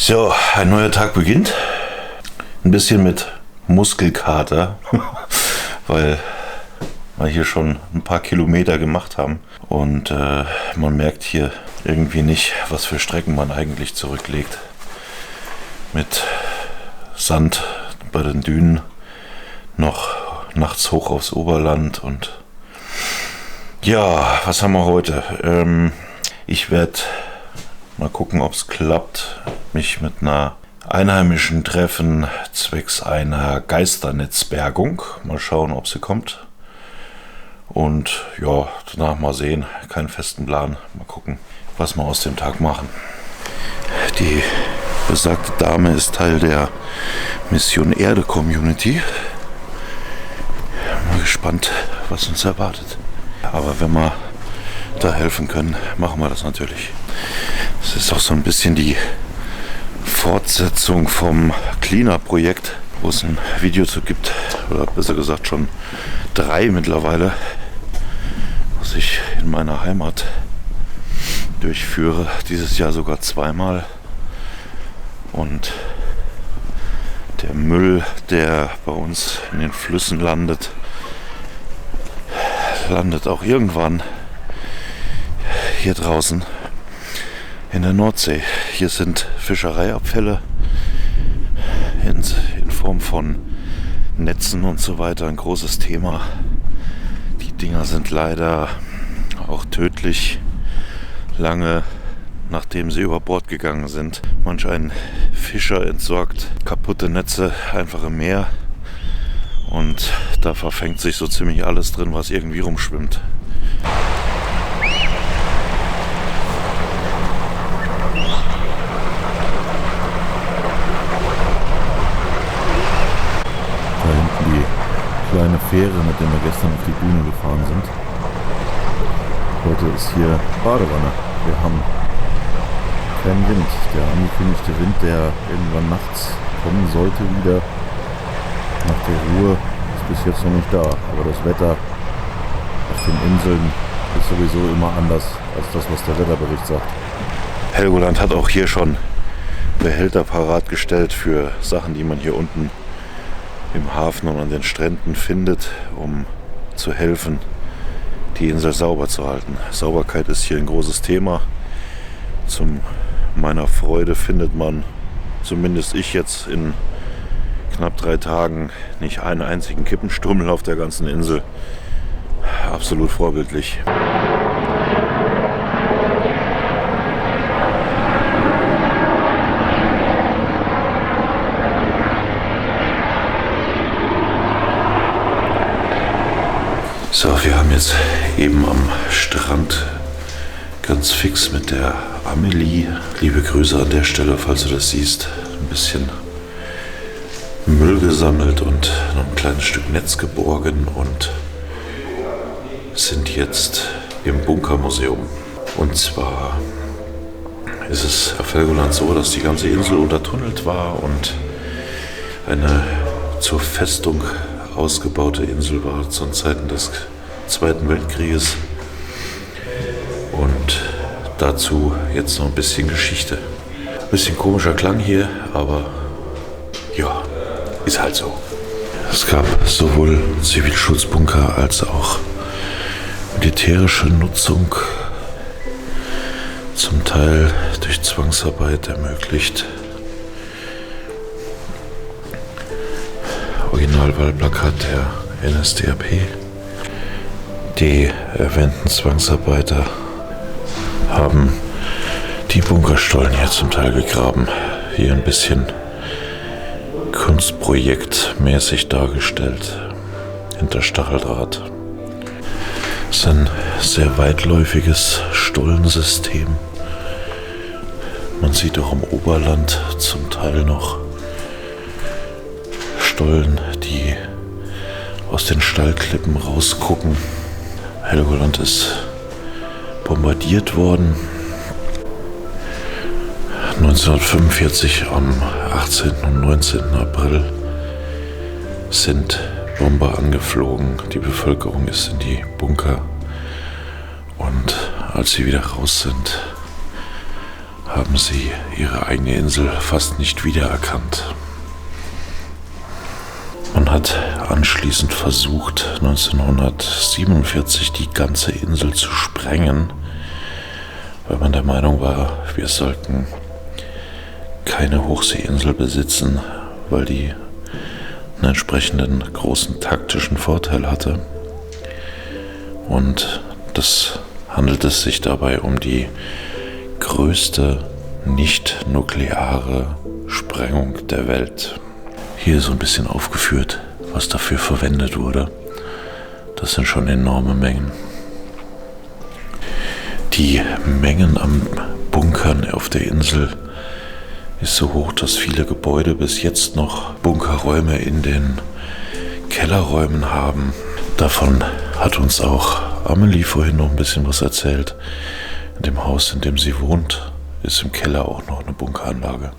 So, ein neuer Tag beginnt. Ein bisschen mit Muskelkater, weil wir hier schon ein paar Kilometer gemacht haben. Und man merkt hier irgendwie nicht, was für Strecken man eigentlich zurücklegt. Mit Sand bei den Dünen, noch nachts hoch aufs Oberland. Und ja, was haben wir heute? Ich werde mal gucken, ob es klappt, mich mit einer Einheimischen treffen, zwecks einer Geisternetzbergung. Mal schauen, ob sie kommt. Und ja, danach mal sehen. Keinen festen Plan. Mal gucken, was wir aus dem Tag machen. Die besagte Dame ist Teil der Mission Erde Community. Mal gespannt, was uns erwartet. Aber wenn wir da helfen können, machen wir das natürlich. Es ist auch so ein bisschen die Fortsetzung vom Cleanup-Projekt, wo es ein Video zu gibt, oder besser gesagt schon 3 mittlerweile, was ich in meiner Heimat durchführe, dieses Jahr sogar 2-mal. Und der Müll, der bei uns in den Flüssen landet auch irgendwann hier draußen in der Nordsee. Hier sind Fischereiabfälle in Form von Netzen und so weiter ein großes Thema. Die Dinger sind leider auch tödlich, lange nachdem sie über Bord gegangen sind. Manch ein Fischer entsorgt kaputte Netze einfach im Meer und da verfängt sich so ziemlich alles drin, was irgendwie rumschwimmt. Kleine Fähre, mit der wir gestern auf die Bühne gefahren sind. Heute ist hier Badewanne. Wir haben keinen Wind. Der angekündigte Wind, der irgendwann nachts kommen sollte wieder, nach der Ruhe, ist bis jetzt noch nicht da. Aber das Wetter auf den Inseln ist sowieso immer anders als das, was der Wetterbericht sagt. Helgoland hat auch hier schon Behälter parat gestellt für Sachen, die man hier unten im Hafen und an den Stränden findet, um zu helfen, die Insel sauber zu halten. Sauberkeit ist hier ein großes Thema. Zu meiner Freude findet man, zumindest ich jetzt in knapp 3 Tagen, nicht einen einzigen Kippenstummel auf der ganzen Insel. Absolut vorbildlich. So, wir haben jetzt eben am Strand ganz fix mit der Amelie, liebe Grüße an der Stelle, falls du das siehst, ein bisschen Müll gesammelt und noch ein kleines Stück Netz geborgen und sind jetzt im Bunkermuseum. Und zwar ist es auf Helgoland so, dass die ganze Insel untertunnelt war und eine zur Festung ausgebaute Insel war zu Zeiten des Zweiten Weltkrieges. Und dazu jetzt noch ein bisschen Geschichte. Ein bisschen komischer Klang hier, aber ja, ist halt so. Es gab sowohl Zivilschutzbunker als auch militärische Nutzung, zum Teil durch Zwangsarbeit ermöglicht. Originalwahlplakat der NSDAP. Die erwähnten Zwangsarbeiter haben die Bunkerstollen hier zum Teil gegraben. Hier ein bisschen kunstprojektmäßig dargestellt. Hinter Stacheldraht. Es ist ein sehr weitläufiges Stollensystem. Man sieht auch im Oberland zum Teil noch Stollen, die aus den Stallklippen rausgucken. Helgoland ist bombardiert worden. 1945 am 18. und 19. April sind Bomber angeflogen. Die Bevölkerung ist in die Bunker. Und als sie wieder raus sind, haben sie ihre eigene Insel fast nicht wiedererkannt. Man hat anschließend versucht, 1947 die ganze Insel zu sprengen, weil man der Meinung war, wir sollten keine Hochseeinsel besitzen, weil die einen entsprechenden großen taktischen Vorteil hatte. Und das handelt es sich dabei um die größte nicht-nukleare Sprengung der Welt. Hier ist so ein bisschen aufgeführt, was dafür verwendet wurde. Das sind schon enorme Mengen. Die Mengen an Bunkern auf der Insel ist so hoch, dass viele Gebäude bis jetzt noch Bunkerräume in den Kellerräumen haben. Davon hat uns auch Amelie vorhin noch ein bisschen was erzählt. In dem Haus, in dem sie wohnt, ist im Keller auch noch eine Bunkeranlage.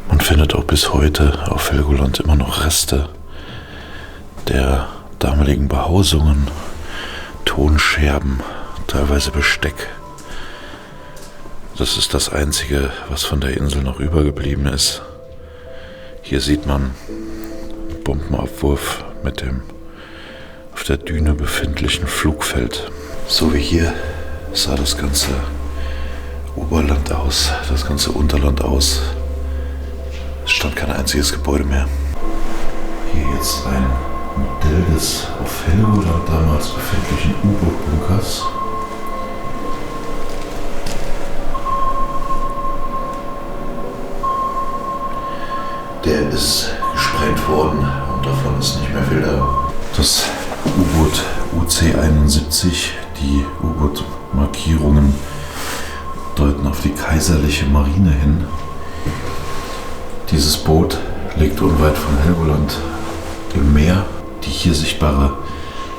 Man findet auch bis heute auf Helgoland immer noch Reste der damaligen Behausungen, Tonscherben, teilweise Besteck. Das ist das Einzige, was von der Insel noch übergeblieben ist. Hier sieht man Bombenabwurf mit dem auf der Düne befindlichen Flugfeld. So wie hier sah das ganze Oberland aus, das ganze Unterland aus. Es stand kein einziges Gebäude mehr. Hier jetzt ein Modell des auf Helgoland damals befindlichen U-Boot-Bunkers. Der ist gesprengt worden und davon ist nicht mehr viel da. Das U-Boot UC-71, die U-Boot-Markierungen deuten auf die kaiserliche Marine hin. Dieses Boot liegt unweit von Helgoland im Meer. Die hier sichtbare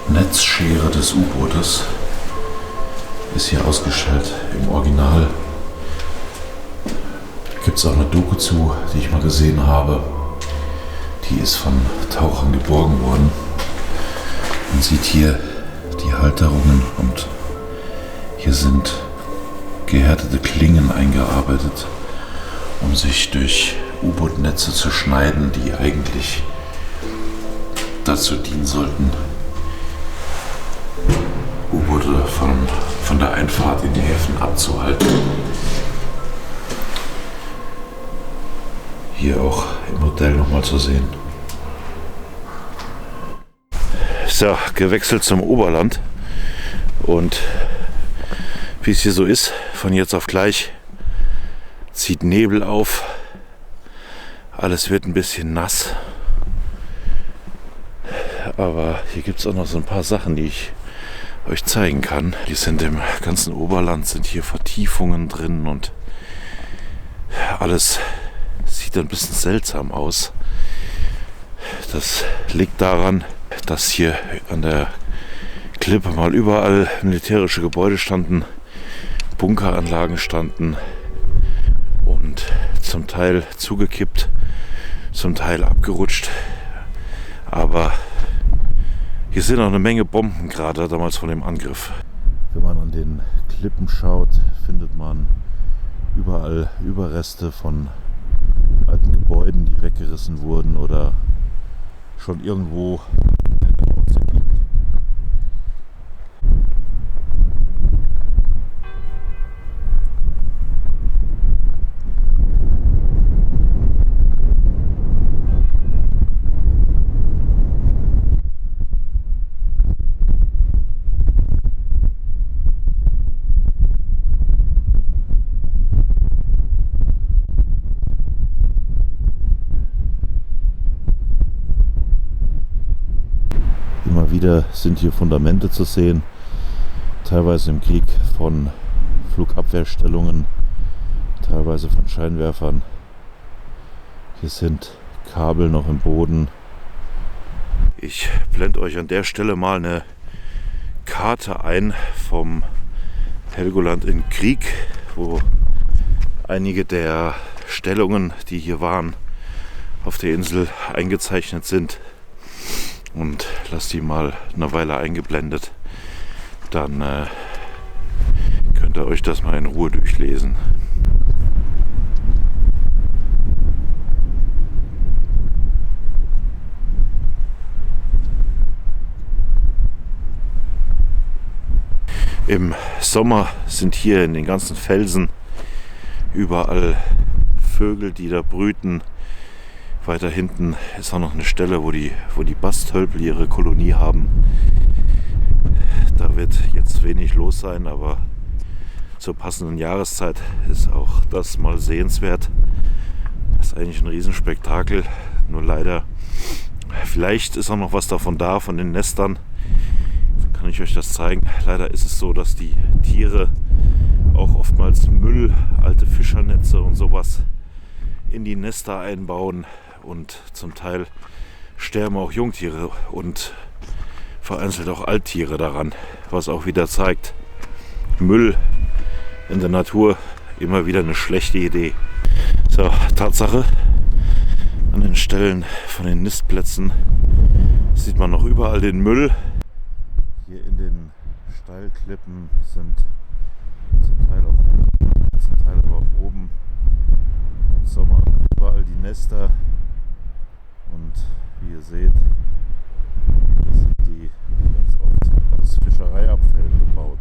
Netzschere des U-Bootes ist hier ausgestellt im Original. Gibt es auch eine Doku zu, die ich mal gesehen habe. Die ist von Tauchern geborgen worden. Man sieht hier die Halterungen und hier sind gehärtete Klingen eingearbeitet, um sich durch U-Boot-Netze zu schneiden, die eigentlich dazu dienen sollten, U-Boote von der Einfahrt in die Häfen abzuhalten. Hier auch im Modell nochmal zu sehen. So, gewechselt zum Oberland und wie es hier so ist, von jetzt auf gleich zieht Nebel auf, alles wird ein bisschen nass, aber hier gibt es auch noch so ein paar Sachen, die ich euch zeigen kann. Hier sind im ganzen Oberland sind hier Vertiefungen drin und alles sieht ein bisschen seltsam aus. Das liegt daran, dass hier an der Klippe mal überall militärische Gebäude standen, Bunkeranlagen standen und zum Teil zugekippt, zum Teil abgerutscht. Aber hier sind auch eine Menge Bomben gerade damals von dem Angriff. Wenn man an den Klippen schaut, findet man überall Überreste von alten Gebäuden, die weggerissen wurden oder schon irgendwo in der Nordsee liegen. Wieder sind hier Fundamente zu sehen, teilweise im Krieg von Flugabwehrstellungen, teilweise von Scheinwerfern. Hier sind Kabel noch im Boden. Ich blende euch an der Stelle mal eine Karte ein vom Helgoland in Krieg, wo einige der Stellungen, die hier waren, auf der Insel eingezeichnet sind. Und lasst die mal eine Weile eingeblendet. Dann könnt ihr euch das mal in Ruhe durchlesen. Im Sommer sind hier in den ganzen Felsen überall Vögel, die da brüten. Weiter hinten ist auch noch eine Stelle, wo die Bastölpel ihre Kolonie haben. Da wird jetzt wenig los sein, aber zur passenden Jahreszeit ist auch das mal sehenswert. Das ist eigentlich ein Riesenspektakel, nur leider, vielleicht ist auch noch was davon da, von den Nestern. Dann kann ich euch das zeigen. Leider ist es so, dass die Tiere auch oftmals Müll, alte Fischernetze und sowas in die Nester einbauen und zum Teil sterben auch Jungtiere und vereinzelt auch Alttiere daran, was auch wieder zeigt, Müll in der Natur immer wieder eine schlechte Idee. So, Tatsache, an den Stellen von den Nistplätzen sieht man noch überall den Müll. Hier in den Steilklippen sind zum Teil aber auch oben im Sommer überall die Nester und wie ihr seht, sind die ganz oft aus Fischereiabfällen gebaut.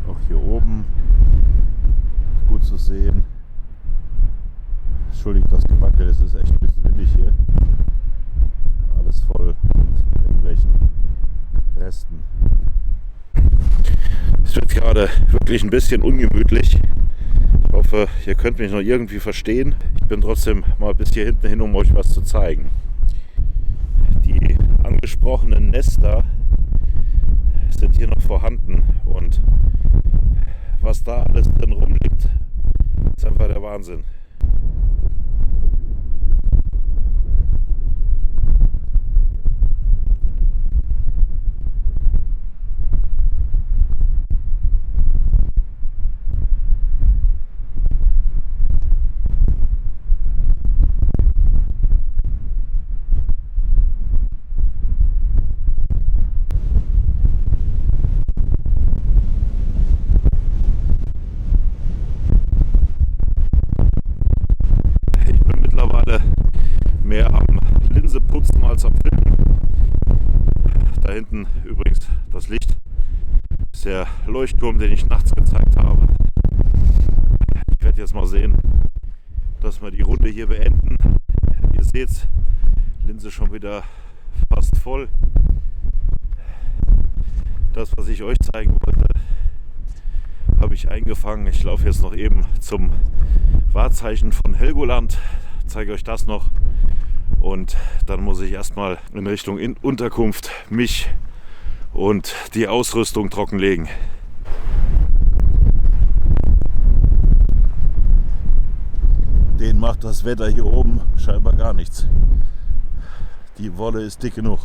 Auch hier oben gut zu sehen. Entschuldigt das Gewackel, es ist echt ein bisschen windig hier. Alles voll mit irgendwelchen Resten. Es wird gerade wirklich ein bisschen ungemütlich. Ich hoffe, ihr könnt mich noch irgendwie verstehen. Ich bin trotzdem mal bis hier hinten hin, um euch was zu zeigen. Die angesprochenen Nester sind hier noch vorhanden und was da alles drin rumliegt, ist einfach der Wahnsinn. Mehr am Linse putzen als am Filmen. Da hinten übrigens das Licht ist der Leuchtturm, den ich nachts gezeigt habe. Ich werde jetzt mal sehen, dass wir die Runde hier beenden. Ihr seht, Linse schon wieder fast voll. Das, was ich euch zeigen wollte, habe ich eingefangen. Ich laufe jetzt noch eben zum Wahrzeichen von Helgoland. Zeige euch das noch und dann muss ich erstmal in Richtung Unterkunft mich und die Ausrüstung trockenlegen. Den macht das Wetter hier oben scheinbar gar nichts. Die Wolle ist dick genug.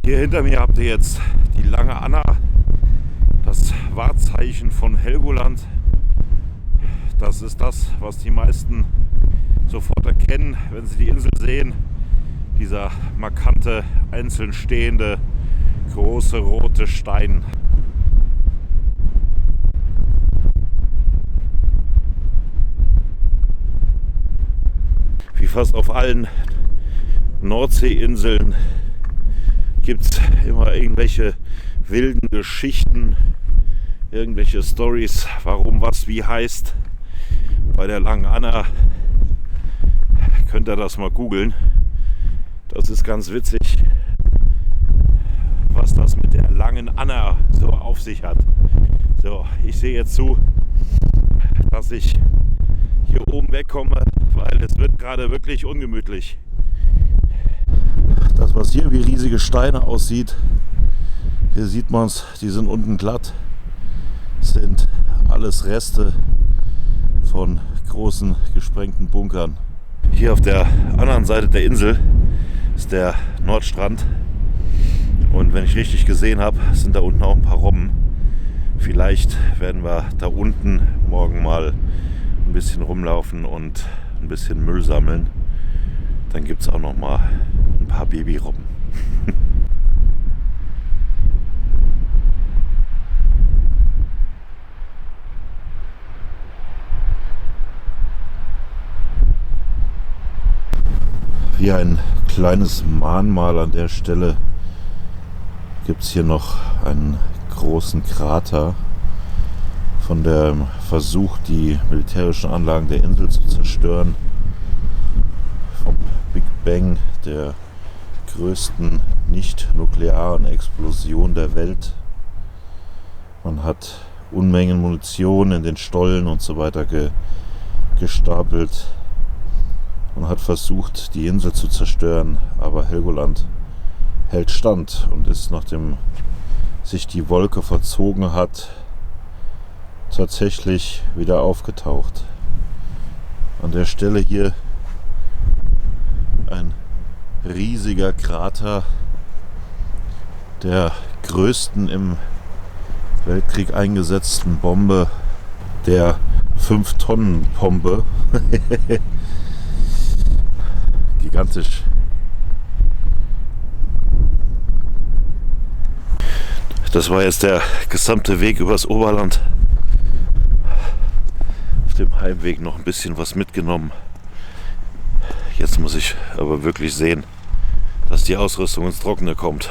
Hier hinter mir habt ihr jetzt die Lange Anna. Das Wahrzeichen von Helgoland, das ist das, was die meisten sofort erkennen, wenn sie die Insel sehen. Dieser markante, einzeln stehende, große rote Stein. Wie fast auf allen Nordseeinseln gibt es immer irgendwelche wilden Geschichten, irgendwelche Stories, warum was wie heißt. Bei der Langen Anna könnt ihr das mal googeln. Das ist ganz witzig, was das mit der Langen Anna so auf sich hat. So, ich sehe jetzt zu, dass ich hier oben wegkomme, weil es wird gerade wirklich ungemütlich. Das, was hier wie riesige Steine aussieht, hier sieht man es, die sind unten glatt, sind alles Reste von großen gesprengten Bunkern. Hier auf der anderen Seite der Insel ist der Nordstrand und wenn ich richtig gesehen habe, sind da unten auch ein paar Robben. Vielleicht werden wir da unten morgen mal ein bisschen rumlaufen und ein bisschen Müll sammeln. Dann gibt es auch noch mal ein paar Babyrobben. Hier ein kleines Mahnmal an der Stelle. Gibt es hier noch einen großen Krater von dem Versuch, die militärischen Anlagen der Insel zu zerstören. Vom Big Bang, der größten nicht-nuklearen Explosion der Welt. Man hat Unmengen Munition in den Stollen und so weiter gestapelt und hat versucht, die Insel zu zerstören, aber Helgoland hält stand und ist, nachdem sich die Wolke verzogen hat, tatsächlich wieder aufgetaucht. An der Stelle hier ein riesiger Krater der größten im Weltkrieg eingesetzten Bombe, der 5-Tonnen-Bombe. Gigantisch. Das war jetzt der gesamte Weg übers Oberland. Auf dem Heimweg noch ein bisschen was mitgenommen. Jetzt muss ich aber wirklich sehen, dass die Ausrüstung ins Trockene kommt.